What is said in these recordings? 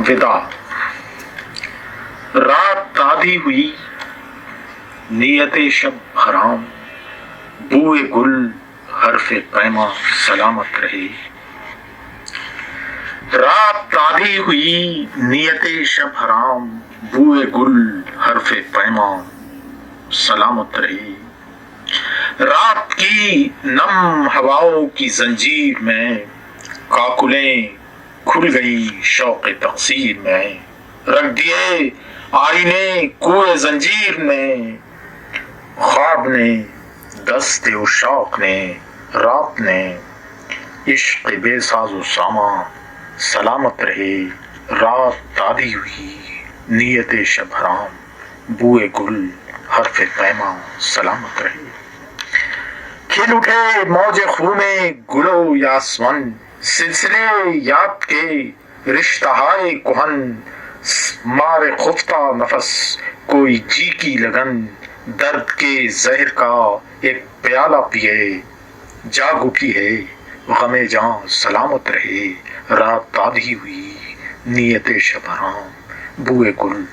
विदा। रात आधी हुई, नियते शब हराम, बूए गुल हरफे पैमा सलामत रहे। रात आधी हुई, नियते शब हराम, बूए गुल हरफे पैमा सलामत रहे। रात की नम हवाओं की जंजीर में काकुलें खुल गई शौक़ तक़सीर में। रख दिए आईने कुए जंजीर ने, ख्वाब ने दस्ते व शौक़ ने, रात ने इश्क़ बेसाज़ो सामा सलामत रहे। रात आधी हुई, नियते शब हराम, बूए गुल हरफ़े पैमा सलामत रहे। खिल उठे मौजे खूने गुलो यासमन, सिलसिले याद के रिश्ताहाए कुहन। मारे खुफ्ता नफस कोई जी की लगन, दर्द के जहर का एक प्याला पिए। जाग उठी है गमे जां सलामत रहे। रात आधी हुई, नियते शब हराम, बूए गुल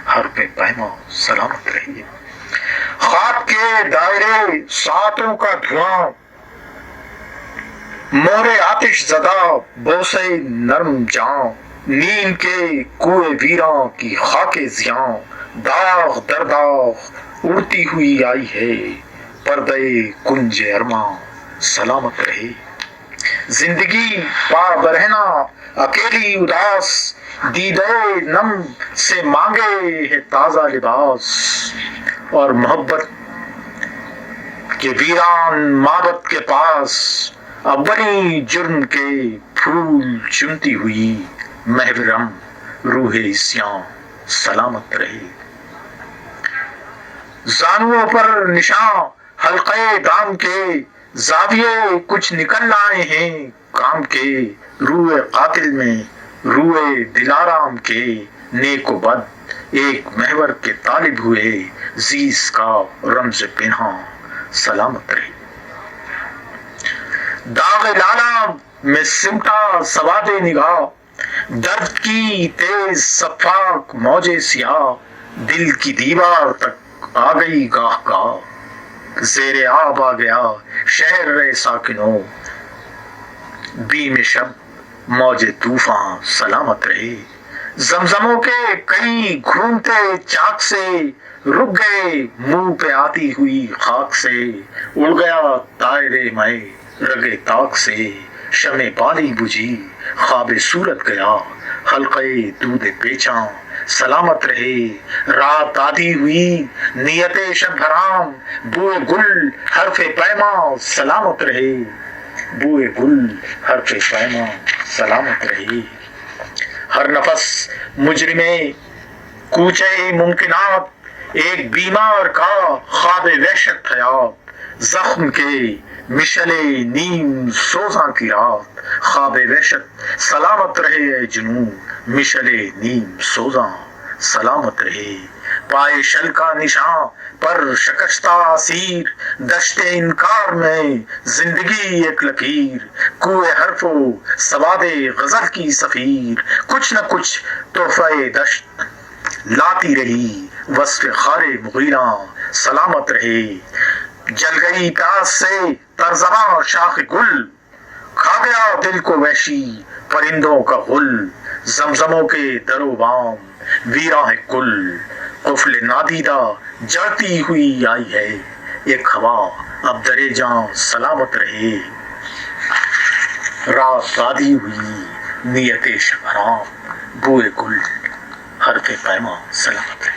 हरफ़े पैमा सलामत रहे। ख्वाब के दायरे सातों का धुआं, मोरे आतिश ज़दा बोसे नरम जां। नींद के कुएं वीरां की खाके ज़ियां, दाग दर दाग उड़ती हुई आई है। पर्दे कुंज अरमा सलामत रहे। जिंदगी पा बरहना अकेली उदास, दीदे नम से मांगे है ताजा लिबास। और मोहब्बत के वीरान माबत के पास, अव्वली जुर्म के फूल चुनती हुई महविरम रूहे इस्यां सलामत रहे। जानुओं पर निशान हल्के दाम के, जाविये कुछ निकल आए हैं काम के। रूए कातिल में रूए दिलाराम के, नेको बद एक महवर के तालिब हुए। जीस का रमज़ पिन्हा सलामत रहे। दाग लाला में सिमटा सवादे निगाह, दर्द की तेज सफाक मौजे सियाह। दिल की दीवार तक आ गई गाह गाह, ज़ेरे आब आ गया शहर रे साकिनों। बीम शब मौजे तूफान सलामत रहे। जमजमों के कई घूमते चाक से, रुक गए मुंह पे आती हुई खाक से। उड़ गया तायरे मैं रगे ताक से, शमे बाली बुझी ख्वाबे सूरत गया। हल्के दूधे पेचा सलामत रहे। रात आधी हुई, नियते शब हराम, बूए गुल हरफे पैमा सलामत रहे। बूए गुल हरफे पैमा सलामत रहे। हर नफस मुजरिमे कूचे मुमकिनात, एक बीमार का ख्वाबे वहशत हयात। जख्म के मिशले नीम सोजा की रात, ख्वाबे वहशत सलामत रहे जुनून। मिशले नीम सोजा सलामत रहे। पाए शल का निशान पर शकस्ता असीर, दश्ते इनकार में जिंदगी एक लकीर। कुए हरफो सवादे गजल की सफीर, कुछ न कुछ तोहफे दश्त लाती रही। वस्फ़े खारे मुगीरा सलामत रहे। जल गई प्यास से तरजमा शाख गुल, खा गया दिल को वहशी परिंदों का गुल। जमजमों के दरो बाम वीरा है कुल, कुफल नादीदा जलती हुई आई है। एक हवा अब दरे जां सलामत रहे। रात आधी हुई, नियते शब हराम, बूए गुल हरफे पैमा सलामत रहे।